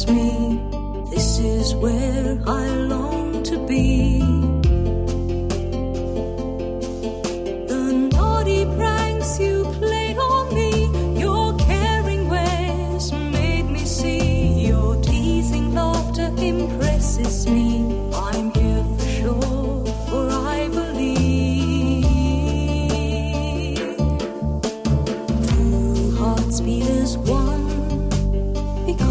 impress me. This is where I long to be. The naughty pranks you played on me, your caring ways made me see. Your teasing laughter impresses me. I'm here for sure, for I believe. Two hearts beat as one because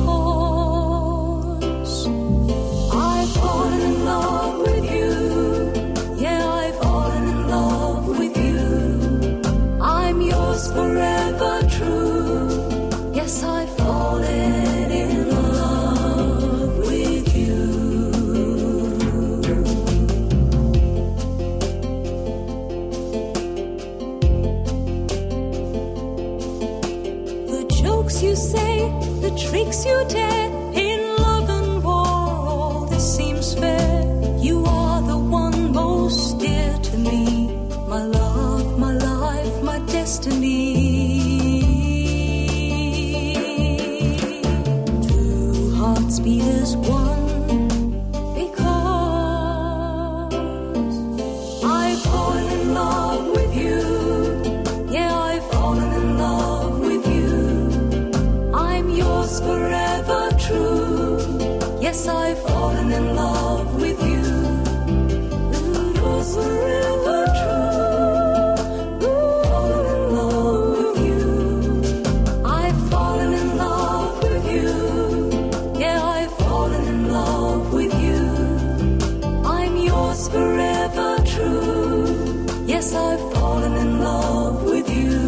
I've fallen in love with you. Yeah, I've fallen in love with you. I'm yours forever true. Yes, I've fallen in love with you. The jokes you say, the tricks you dare, in love and war, all this seems fair. You are the one most dear to me, my love, my life, my destiny. Two hearts beat as one because I've fallen in love with you. Yeah, I've fallen in love with you. I'm yours forever true. Yes, I've fallen in love with you. Yours forever true. Fallen in love with you. I've fallen in love with you. Yeah, I've fallen in love with you. I'm yours forever true. Yes, I've fallen in love with you.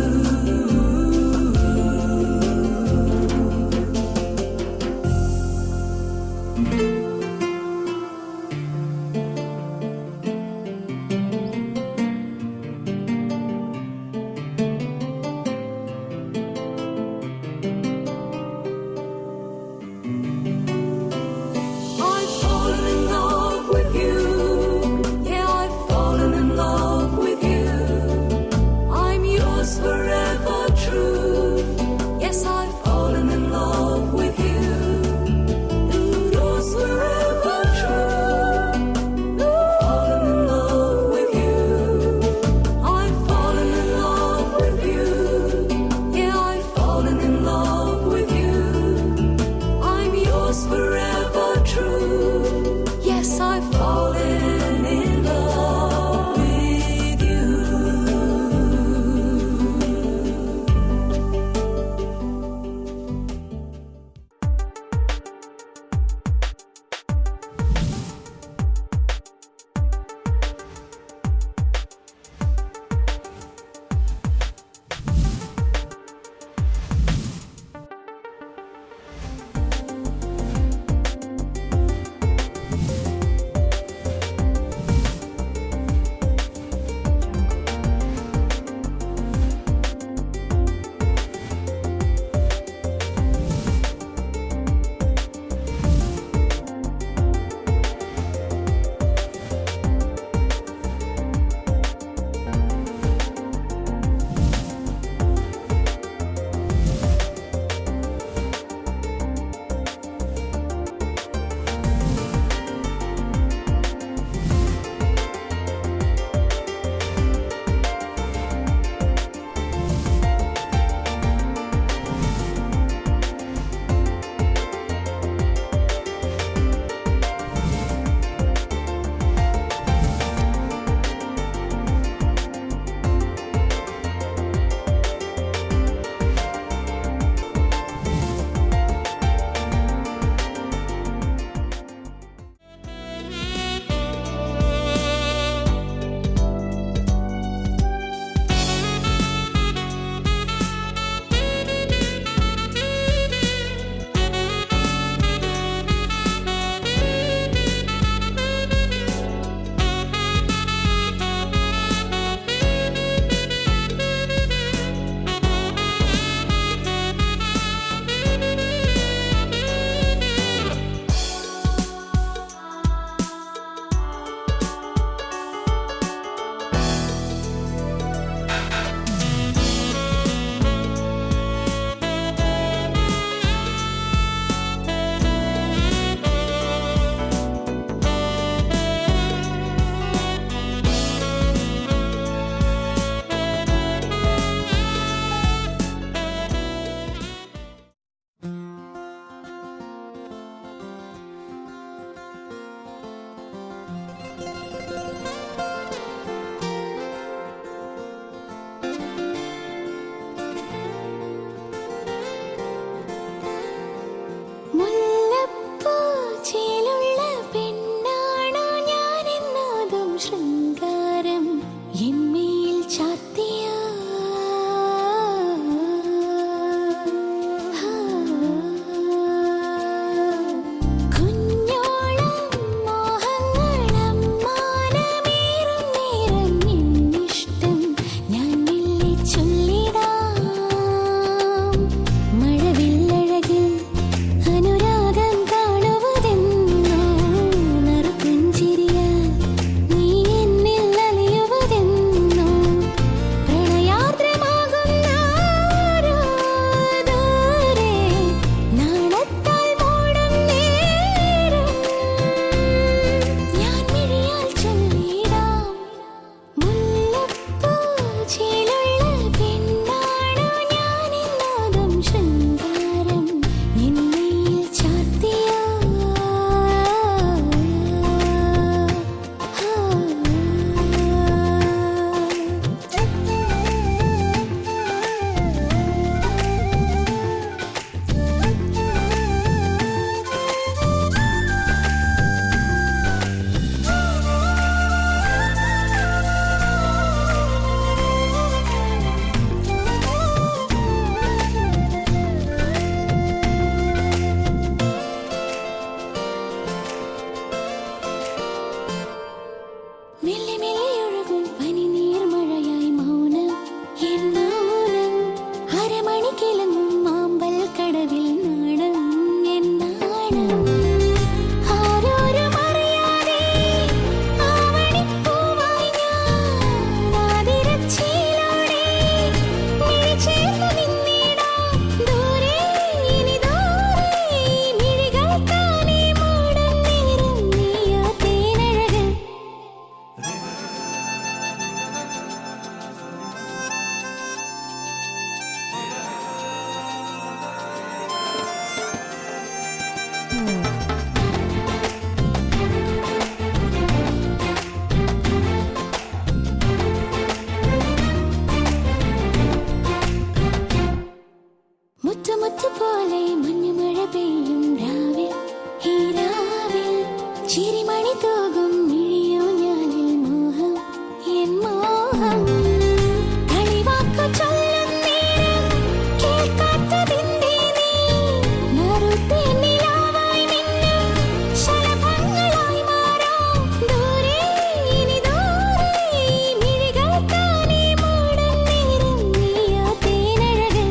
ചൊല്ലിടാം മഴവില്ലഴകിൽ അനുരാഗം കാണുവതെന്നോ നറുപുഞ്ചിരിയാൽ നീ എന്നിൽ അലിയുവതെന്നോ പ്രണയാർദ്രമാകുന്ന ദൂരെ നാണത്താൽ മൂടും നേരം ഞാൻ മിഴിയാൽ ചൊല്ലിടാം മുല്ലപ്പൂ ചേലുള്ള പെണ്ണാണോ ഞാനെന്നോതും ശൃംഗാരം എന്നിൽ ചാർത്തിയോ മെല്ലെ മെല്ലെ ഒഴുകും പനിനീർമഴയായി മൗനം എൻ മൗനം അരമണി കിളങ്ങും മാമ്പൽ കടവിൽ നാണം എൻ നാണം ആരോരും അറിയാതെ ആവണിപ്പൂവായി ഞാൻ ആതിരച്ചീലോടെ മിഴിചേർന്നു നിന്നിടാം ദൂരെ ഇനി ദൂരെ മിഴികൾ താനേ മൂടും നേരം നീയോ തേനഴക് മുത്തുമുത്തു പോലെ മഞ്ഞുമഴ പെയ്യും രാവിൽ ഈ രാവിൽ ചിരിമണി തൂകും മിഴിയൂഞ്ഞാലിൽ മോഹം എൻ മോഹം കളിവാക്കു ചൊല്ലും നേരം കേൾക്കാത്തതിന്റെ നീ നറുതേനിലാവായി മിന്നും ശലഭങ്ങളായി മാറാം ദൂരെ ഇനി ദൂരെ മിഴികൾ താനേ മൂടും നേരം നീയോ തേനഴക്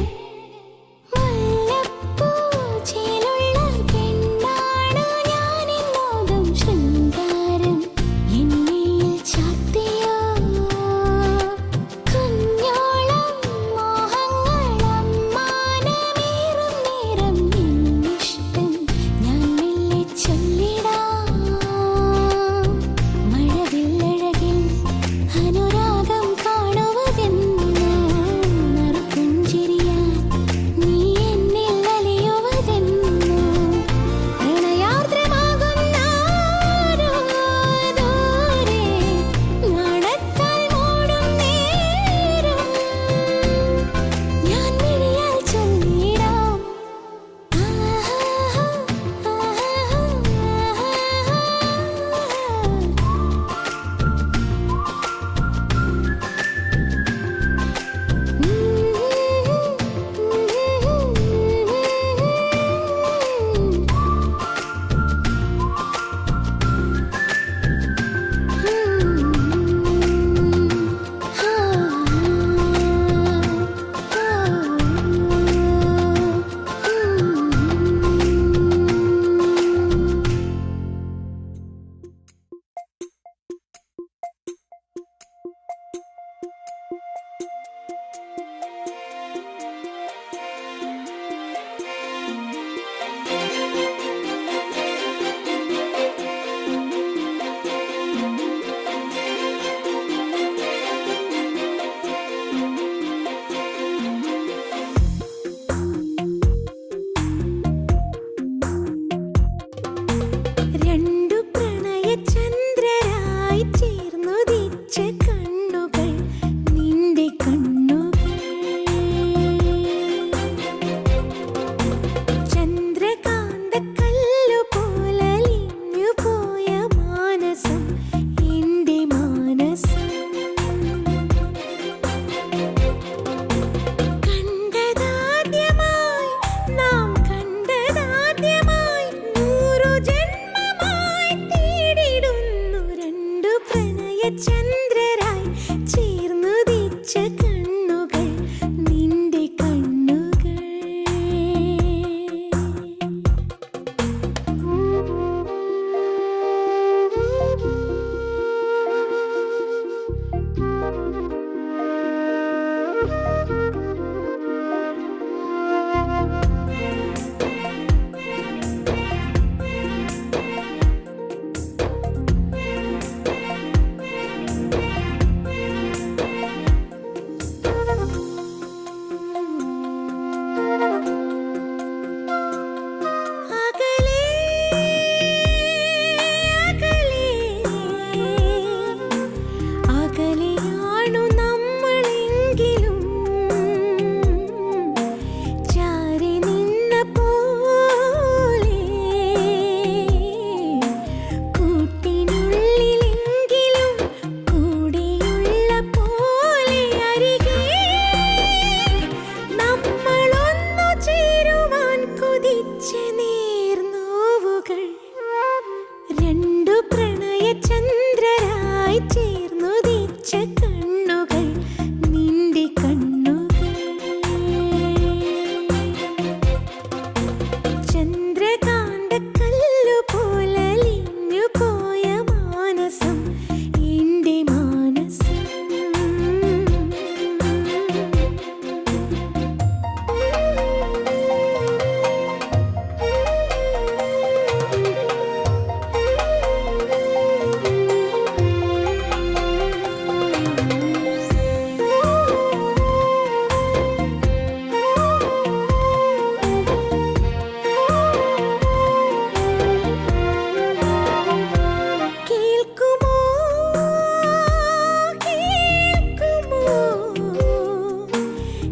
മുല്ലപ്പൂ ചേലുള്ള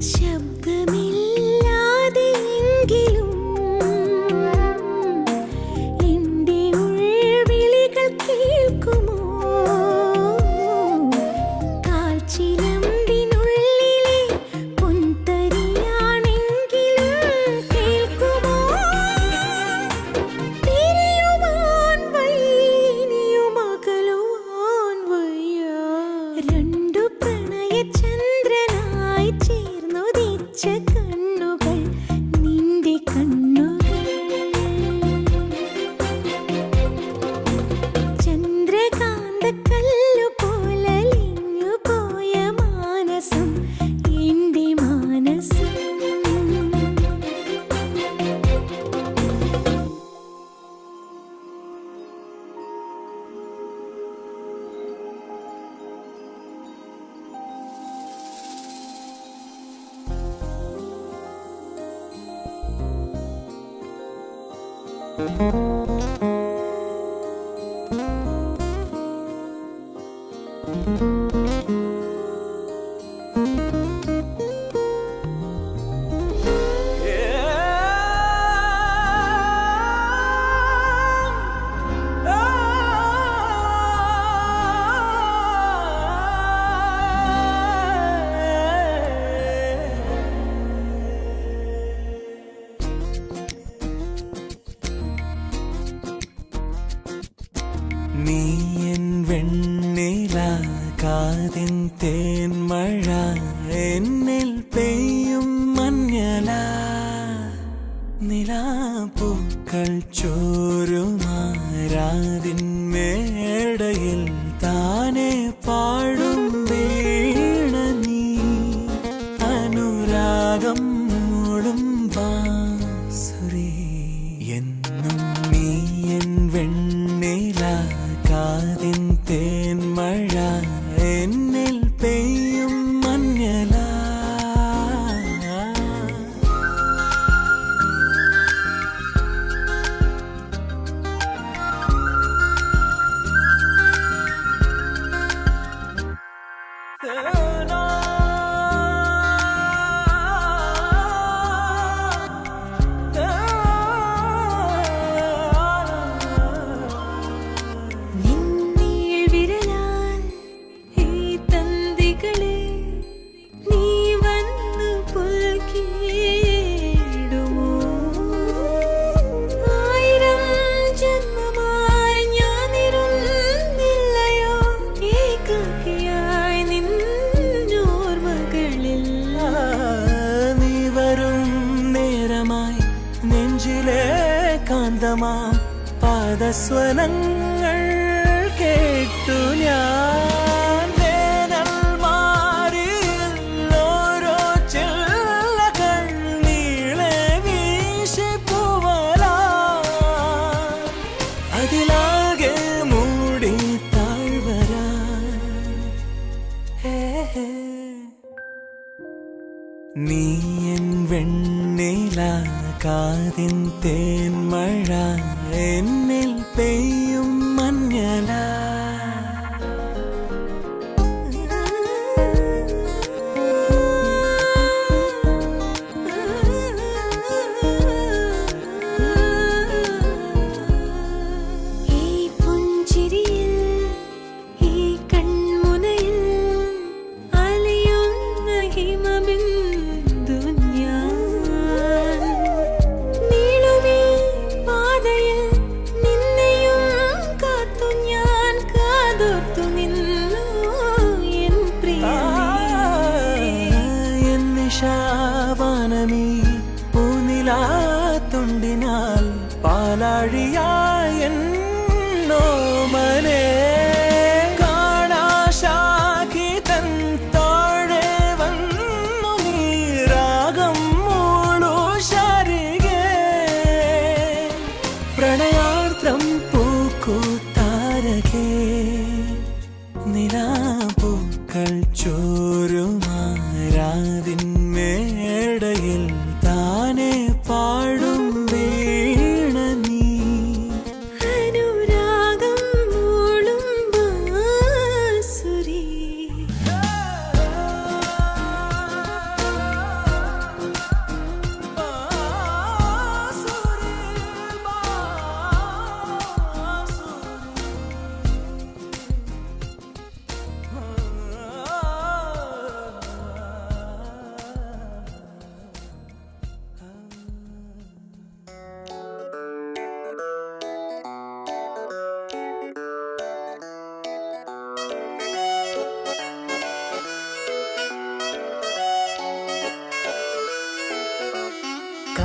ശബ്ദമില്ലാതെയെങ്കിലും എൻ്റെ ഉൾവിളികൾ കേൾക്കുമോ? കാൽച്ചിലമ്പിനുള്ളിലെ പൊൻതരിയാണെങ്കിലും കേൾക്കുമോ? പിരിയുവാൻ വയ്യനിയും അകലുവാൻ വയ്യ. രണ്ടു പ്രണയചന്ദ്രനായി ചേർന്നുദിച്ച കണ്ണുകൾ നിന്റെ കണ്ണുകൾ. ചന്ദ്രകാന്തക്കല്ലു പോലലിഞ്ഞു പോയ മാനസം എൻ്റെ മാനസം. നീ എൻ വെണ്ണില കാതിൻ തേൻമഴ എന്നിൽ പെയ്യും മഞ്ഞല നിലാപ്പൂക്കൾ ചോരുമാരാതിൻ മേടയിൽ താനെ പാടും വീണ നീ അനുരാഗം മൂളും ബാസുരി എന്നും നീ എൻ വെണ്ണില കാതിൻ തേൻമഴ എന്നിൽ പെയ്യും മഞ്ഞല നിന്നിൽ വിരലാൽ ഈ തന്തികളെ നീ വന്നു പുൽകിടുമോ? ആയിരം ജന്മമായി ഞാനിരുന്നില്ലയോ ഏകാകിയായി നിന്നോർമകളിൽ. നീ വരും നേരമായി നെഞ്ചിലെ കാന്തമാം പാദസ്വനങ്ങൾ കേട്ടു ഞാൻ. വേനൽ മാറിയിൽ ഓരോ ചില്ലകൾ നീളെ വീശിപ്പൂവലാ അതിലാകെ മൂടി താഴ്വരാ. നീ എൻ വെണ്ണില കാതിൻ തേൻമഴ എന്നിൽ പെയ്യും മഞ്ഞല ഈ പുഞ്ചിരിയിൽ ഈ കൺമുനയിൽ അലിയുന്ന ഹിമബിന്ദു ഞാൻ. നീളുമീ പാതയിൽ നിന്നെയും കാത്തു ഞാൻ കാതോർത്തു നിന്നു എൻ പ്രിയമേ. എൻ നിശാവാനമീ പൂനിലാത്തുണ്ടിനാൽ പാലാഴിയായെന്നോമനേ കാണാശാഖി തൻ താഴെ വന്നു നീരാഗം മൂളു ശാരികേ പ്രണയാർദ്രം പൂക്കൂ താരകേ നിലാപ്പൂക്കൾ ചോരുമാരാതിൻ മേടയിൽ താനെ പാടും വീണ നീ അനുരാഗം മൂളും ബാസുരി.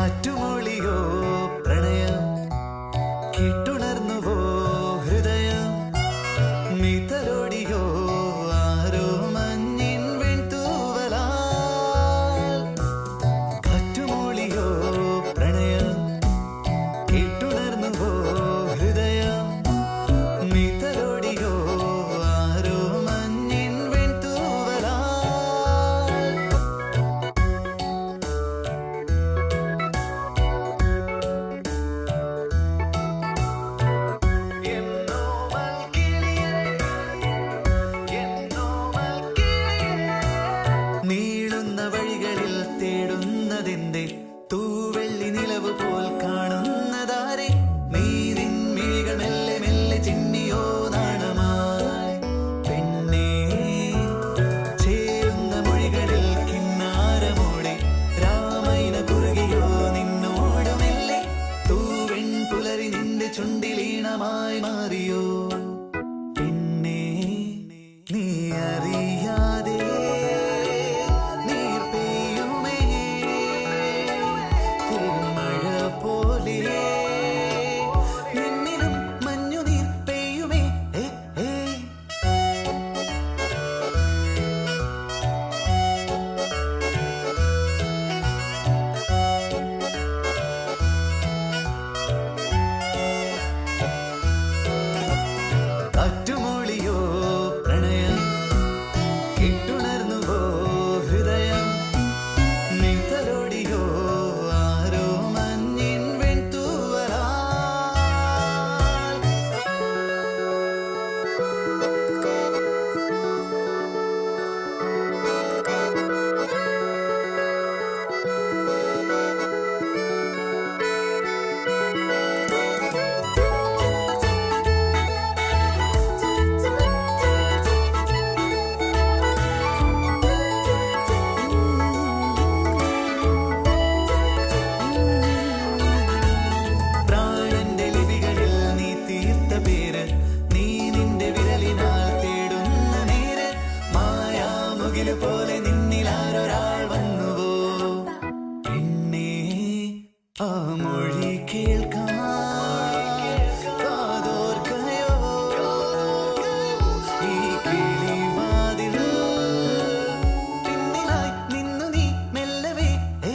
കാറ്റുമൊളിയോ പ്രണയം കേട്ടുണർന്നുവോ ഹൃദയം നീ തലോടിയോ ആരോ മഞ്ഞിൻ വെൺതൂവലാൽ കാറ്റുമൊളിയോ പ്രണയം കേട്ടുണർന്നുവോ ഹൃദയം നീ തലോടിയോ ആരോ മഞ്ഞിൻ വെൺതൂവലാൽ നീളുന്ന വഴികളിൽ തേടുന്നതെന്റെ തൂവെള്ളി നിലവ് പോൽ കാണുന്നതാരെ നീ നിൻമിഴികൾ മെല്ലെ മെല്ലെ ചിന്നിയോ നാണമായി പെണ്ണേ ചേരുന്ന മൊഴികളിൽ കിന്നാരമോടെ രാമൈന കുറുകിയോ നിന്നോട് മെല്ലെ തൂവെൺ പുലരി നിന്റെ ചുണ്ടിലീണമായി മാറിയോ പിന്നെ നീ അറിയാതെ നീർ പെയ്യുമേ തേന്മഴ പോലെ നിന്നിലും മഞ്ഞുനീർ പെയ്യുമേ ഏ കാറ്റുമൊളിയോ പ്രണയം കേട്ടുണർന്നുവോ ഹൃദയം നീ തലോടിയോ ആരോ മഞ്ഞിൻ വെൺതൂവലാൽ പ്രാണന്റെ ലിപികളിൽ നീ തീർത്ത പേര് നീ നിന്റെ വിരലിനാൽ തേടുന്ന നേര് മായാമുകില് പോലെ നിന്നിലാരൊരാൾ വന്നുവോ പിന്നെ ആ മൊഴി കേൾക്കാൻ കാതോർക്കയോ ഈ കിളിവാതിൽ പിന്നിലായി നിന്നു നീ മെല്ലവേ ഏ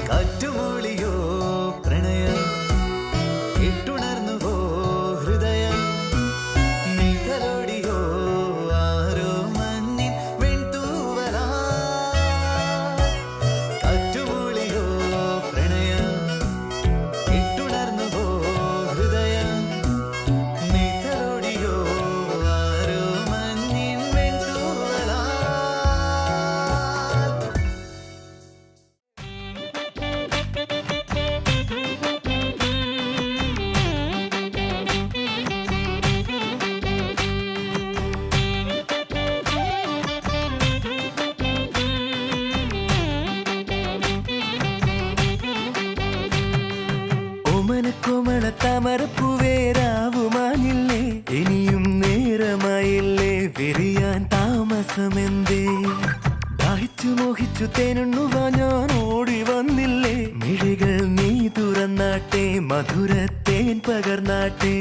കാറ്റുമൊളിയോ പ്രണയം കേട്ടുണർന്നുവോ ഹൃദയം നീ തലോടിയോ ആരോ മഞ്ഞിൻ വെൺതൂവലാൽ കാറ്റുമൊളിയോ പ്രണയം കേട്ടുണർന്നുവോ ഹൃദയം നീ തലോടിയോ ആരോ മഞ്ഞിൻ വെൺതൂവലാൽ ഓമനക്കോമള താമരപ്പൂവേരാവുമാനില്ലേ ഇനിയും നേരമായില്ലേ വിരിയാൻ താമസമെന്തേ ദാഹിച്ചു മോഹിച്ചു തേനുണ്ണുവാ ഞാൻ ഓടി വന്നില്ലേ മിഴികൾ നീ തുറന്നാട്ടെ മധുരത്തേൻ പകർന്നാട്ടെ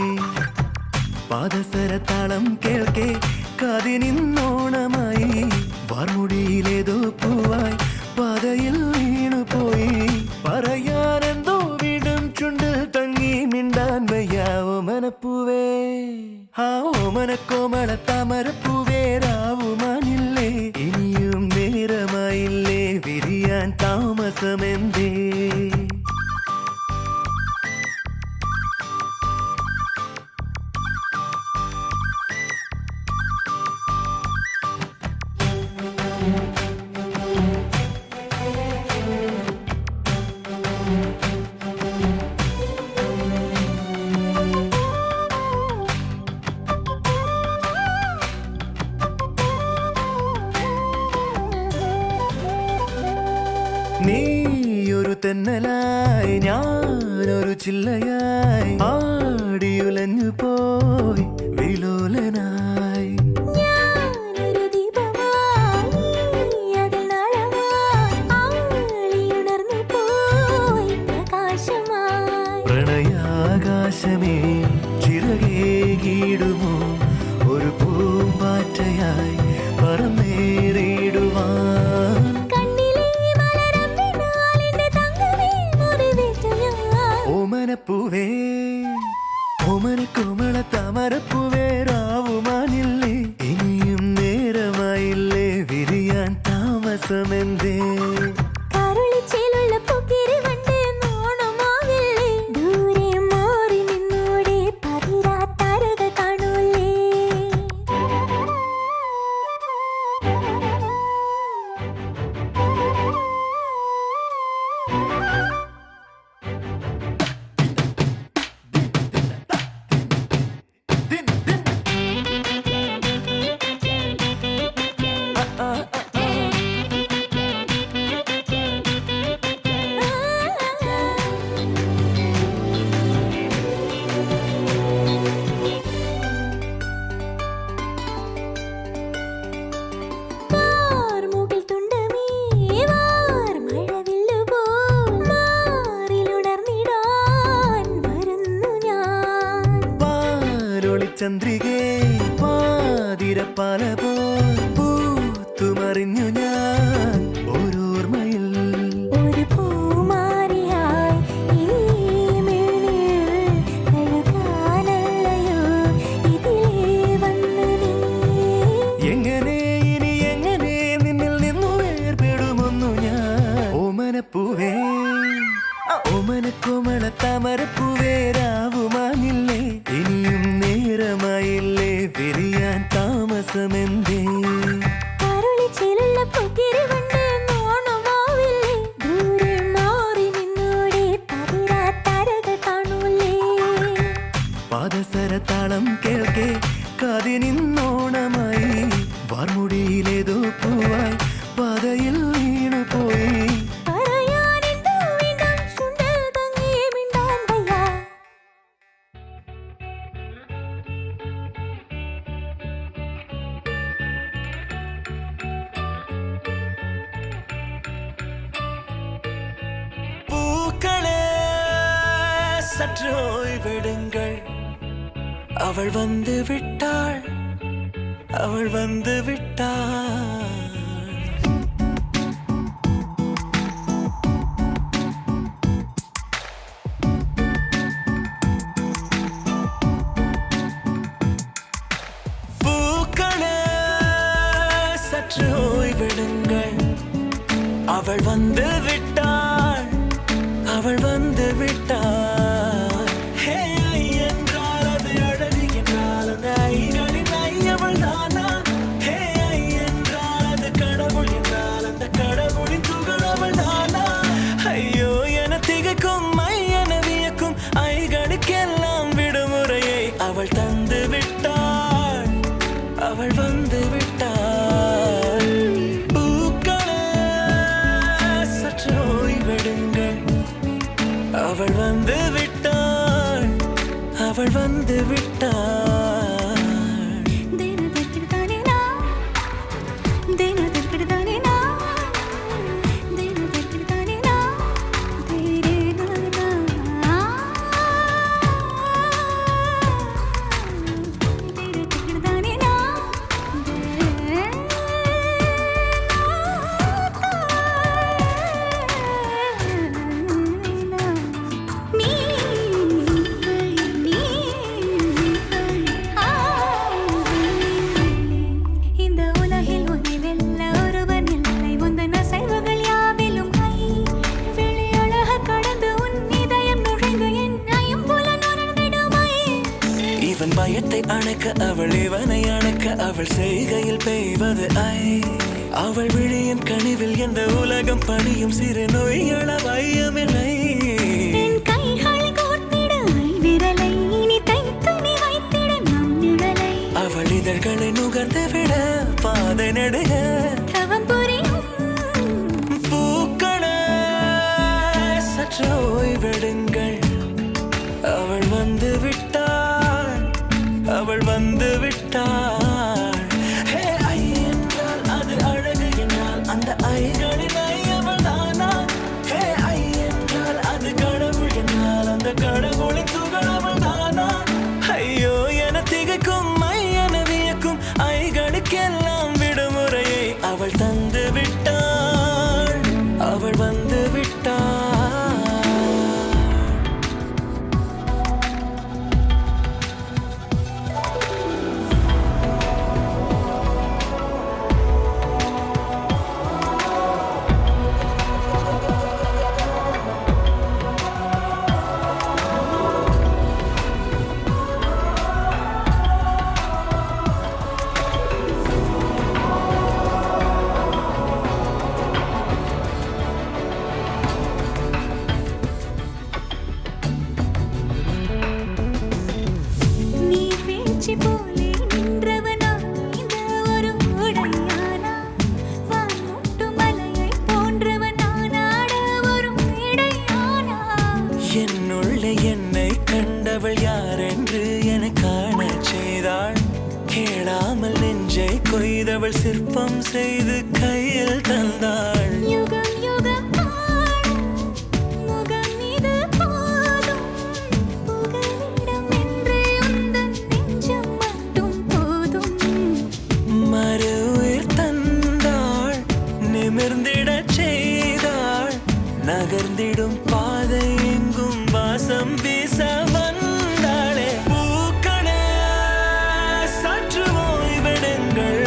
പാദസരത്താളം കേൾക്കെ കാതിനിന്നോണമായി വാർമുടിയിലേതോ പൂവായി പാതയിൽ വീണുപോയി പറയാനെന്തോ വീണ്ടും ചുണ്ടിൽ തങ്ങി മിണ്ടാൻ വയ്യ ഓമനപ്പൂവേ ആ ഓമനക്കോമള താമരപ്പൂവേരാവുമാനില്ലേ ഇനിയും നേരമായില്ലേ വിരിയാൻ താമസമെന്തേ തെന്നലായി ഞാനൊരു ചില്ലയായി ആടിയുലഞ്ഞു പോയി വിലോലനായി. ഞാനൊരു ദീപമായി അതിൽ നാളമായി ആളിയുണർന്നു പോയി പ്രകാശമായി. പ്രണയാകാശമേ ചിറകേകിടുമോ ഒരു പൂമ്പാറ്റയായി പറന്നേറിടുവാൻ. കണ്ണിലെ മലരമ്പിനാൽ എന്റെ തങ്കമേ മുറിവേറ്റു ഞാൻ. ഓമനപ്പൂവേ ഓമനക്കോമള താമരപ്പൂവേ രാവുമാനില്ലേ ഇനിയും നേരമായില്ലേ വിരിയാൻ താമസമെന്തേ. കരുളിച്ചേലുള്ള പൊക്കിരി വണ്ട് നോണമാവില്ലേ ദൂരെ മാറി നിന്നോടെ പതിരാത്തരകൾ കാണൂലേ. വാർമുകിൽ തുണ്ടമേ വാർമഴവില്ലുപോൽ മാറിലുണർന്നിടാൻ വരുന്നു ഞാൻ. പാലൊളിച്ചന്ദ്രികേ പാതിരപ്പാല പോൽ പൂത്തുമറിഞ്ഞു ഞാൻ ഓരോർമ്മയിൽ. ഒരു പൂമാരിയായി ഇനി മിഴിനീർ കഴുകാനല്ലയോ ഇതിലേ വന്നു നീ. എങ്ങനെ ഇനി എങ്ങനെ നിന്നിൽ നിന്നു വേർപെടുമൊന്നു ഞാൻ. ഓമനപ്പൂവേ ഓമനക്കോമള താമരപ്പൂവേ രാവുമാനില്ലേ ഇനിയും നേരമായില്ലേ വിരിയാൻ താമസമെന്തേ. കരുളിച്ചേലുള്ള പൊക്കിരി വണ്ട് നോണമാവില്ലേ ദൂരെ മാറി നിന്നോടെ പതിരാത്തരകൾ കാണൂലേ. പാദസരതാളം കേൾക്കെ കാതിനിന്നോണമായി വാർമുടിയിലേതോ പൂവായി പാതയിൽ വീണുപോയി. പറയാനെന്തോ വീണ്ടും ചുണ്ടിൽ തങ്ങി മിണ്ടാൻ വയ്യ. பூக்களே சற்று ஓய்வெடுங்கள் அவள் வந்து விட்டாள் அவள் வந்து விட்டாள். பூக்களே சற்று ஓய்வெடுங்கள் அவள் வந்து விட்டாள் அவள் வந்து விட்டாள். ஹே ஐ என்றால் அது அழகு என்றால் அந்த ஐகளின் ஐ அவள் தானா. ஹே ஐ என்றால் அது கடவுள் என்றால் அந்த கடவுளின் துகள் அவள் தானா. ஐயோ என திகைக்கும் ஐ என வியக்கும் ஐகளுக்கெல்லாம் விடுமுறையை அவள் தந்து விட்டாள் அவள் வந்து விட்டாள். பூக்களே சற்று ஓய்வெடுங்கள் அவள் வந்து விட்டாள் அவள் வந்து விட்டாள். ദിനദിനദിനദിന ദിനദിനദിനദിന ദിനദിനദിനദിന இந்த உலகில் உன்னை வெல்ல ஒருவன் இல்லை உந்தன் அசைவுகள் யாவிலும் கை வெளியழக கடந்து உன் இதயம் நுழைந்து என் ஐம்புலன் உணர்ந்திடுமை. இவன் பயத்தை அணைக்க அவள் இவனை அணைக்க அவள் செய்கையில் பெய்வது ஐ. அவள் விழியின் கனிவில் எந்த உலகம் பணியும் சிறு நோய்கள வையமில்லை. என் கைகளை கோர்த்திட விரலை இனி தைத்து நீ வைத்திட நம் நிழலை. அவள் இதழ்களை நுகர்ந்து விட பாதை நடுக தவம் புரியும் பூக்களே சிற்பம் செய்து கையில் தந்தாள். யுகம் யுகம் ஆளும் முகம் இது போதும் புகலிடம் என்று உந்தன் நெஞ்சம் மட்டும் போதும். மறு உயிர் தந்தாள், நிமிர்ந்திடச் செய்தாள், நகர்ந்திடும் பாதை எங்கும் வாசம் வீச வந்தாளே. பூக்களே சற்று ஓய்வெடுங்கள்,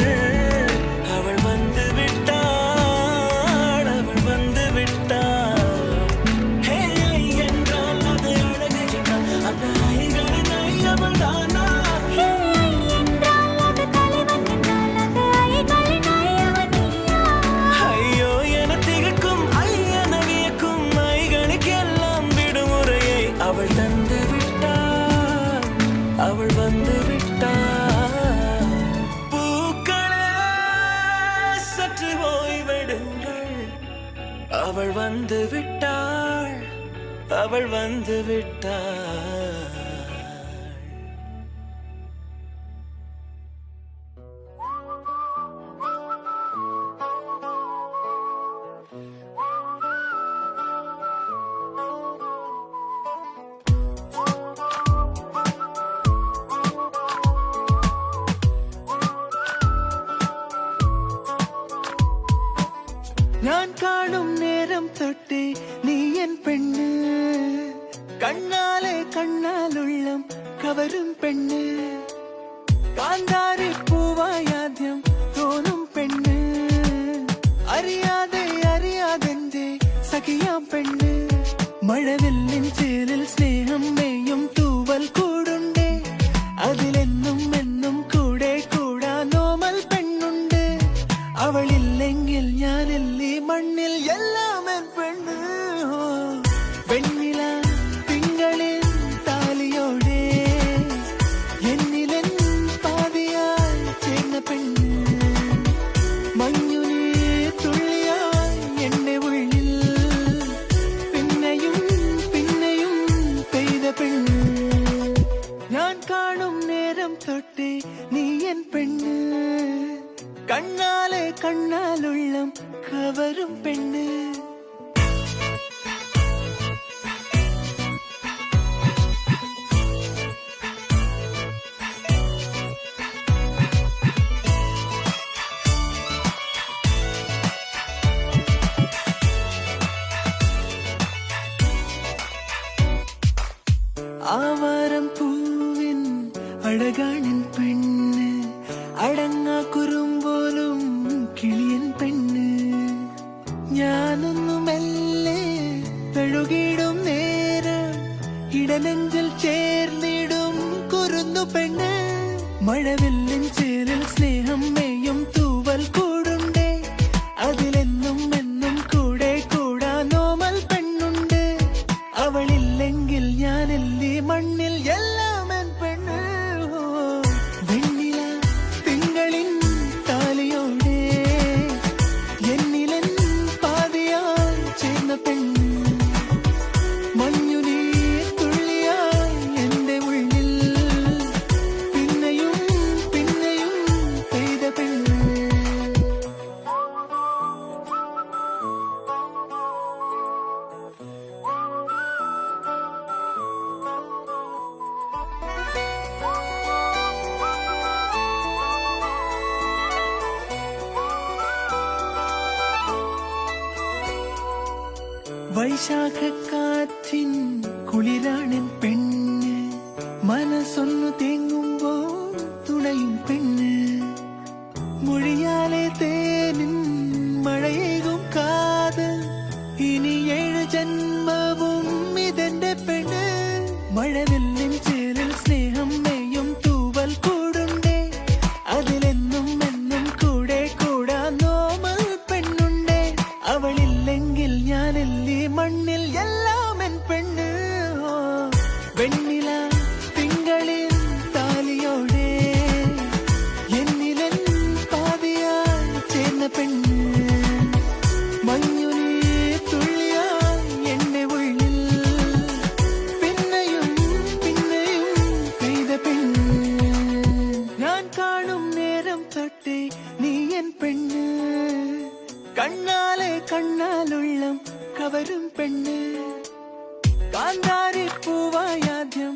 அவள் வந்து விட்டாள், அவள் வந்து விட்டாள். ஹே என்றால் அது அழகு என்றால் அந்த ஐகளின் ஐ அவள் தானா? ஹே என்றால் அது தலைவன் என்றால் அந்த ஐகளின் ஐயவன் நீயா? ஐயோ என திகக்கும் ஐயன வியக்கும் ஐகளுக்கெல்லாம் விடுமுறையை அவள் தந்து விட்டாள், அவள் வந்து விட்டாள். பூக்களே சற்று ஓய்வெடுங்கள், அவள் வந்து விட்டாள், அவள் வந்து விட்டாள். ഞാൻ കാണും നേരം തൊട്ടേ നീ എൻ പെണ്ണ്, കണ്ണാലെ കണ്ണാലുള്ളം കവരും പെണ്ണ്, കാന്താരി പൂവായാദ്യം തോന്നും പെണ്ണ്, അറിയാതെ അറിയാതെന്റെ സഖിയാം പെണ്ണ്. മഴവില്ലിൻ ചേലിൽ സ്നേഹം മേയും തൂവൽ കൂടുണ്ടേ, അതിലെന്നും എന്നും കൂടെ കൂടാനോമൽ പെണ്ണുണ്ട്. അവളില്ലെങ്കിൽ ഞാനില്ലേ മണ്ണിൽ എല്ലാം എൻ പെണ്ണ്. വെണ്ണില തിങ്കളിൽ താലിയോടെ എന്നിലെൻ പാതിയായി ചേർന്ന പെണ്ണ്, മഞ്ഞുനീ തുള്ളിയായി എന്റെ ഉള്ളിൽ പിന്നെയും പിന്നെയും പെയ്ത പെണ്ണ്. ഞാൻ കാണും നേരം തൊട്ടേ നീ എൻ പെണ്ണ്, കണ്ണാലെ കണ്ണാലുള്ളം കവരും പെണ്ണ്. ആവാരം പൂവിൻ അഴകാണിൻ പെണ്ണ്, അടങ്ങാ കുറുമ്പോലും കിളിയൻ പെണ്ണ്. ഞാനൊന്നു മെല്ലെ പെഴുകിടും നേരം ഇടനെഞ്ചിൽ ചേർന്നിടും കുറുന്നു പെണ്ണ്. മഴവില്ലിൻ ചേരിൽ സ്നേഹം മേയും തൂവൽ കൂടുണ്ടേ, അതിലെന്നും എന്നും കൂടെ കൂടാനോമൽ പെണ്ണുണ്ട്. അവളില്ലെങ്കിൽ ഞാനില്ലേ മണ്ണിൽ എല്ലാം എൻ പെണ്ണ്. വെണ്ണില തിങ്കളിൻ താലിയോടെ എന്നിലെൻ പാതിയായി ചേർന്ന പെണ്ണ്, മഞ്ഞുനീ തുള്ളിയായി എന്റെ ഉള്ളിൽ പിന്നെയും പിന്നെയും പെയ്ത പെണ്ണ്. വൈശാഖക്കാറ്റിൻ കുളിരാണെൻ പെണ്ണ്, മനസ്സൊന്നു തേങ്ങുമ്പോൾ തുണയും പെണ്ണ്, മൊഴിയാലെ തേനിൻ മഴയേകും കാതൽ, ഇനി 7 ജന്മവും ഇതെന്റെ പെണ്ണ്. മഴവില്ലിൻ ചേരിൽ സ്നേഹം മേയും തൂവൽ കൂടുണ്ടേ, അതിലെന്നും എന്നും കൂടെ കൂടാനോമൽ പെണ്ണുണ്ടേ. അവളില്ലെങ്കിൽ ഞാനില്ലേ മണ്ണിൽ എല്ലാം എൻ പെണ്ണ്. വെണ്ണില തിങ്കളിൽ താലിയോടെ എന്നിലെൻ പാതിയായി ചേർന്ന പെണ്ണ്, കണ്ണേ കാന്താരി പൂവായാദ്യം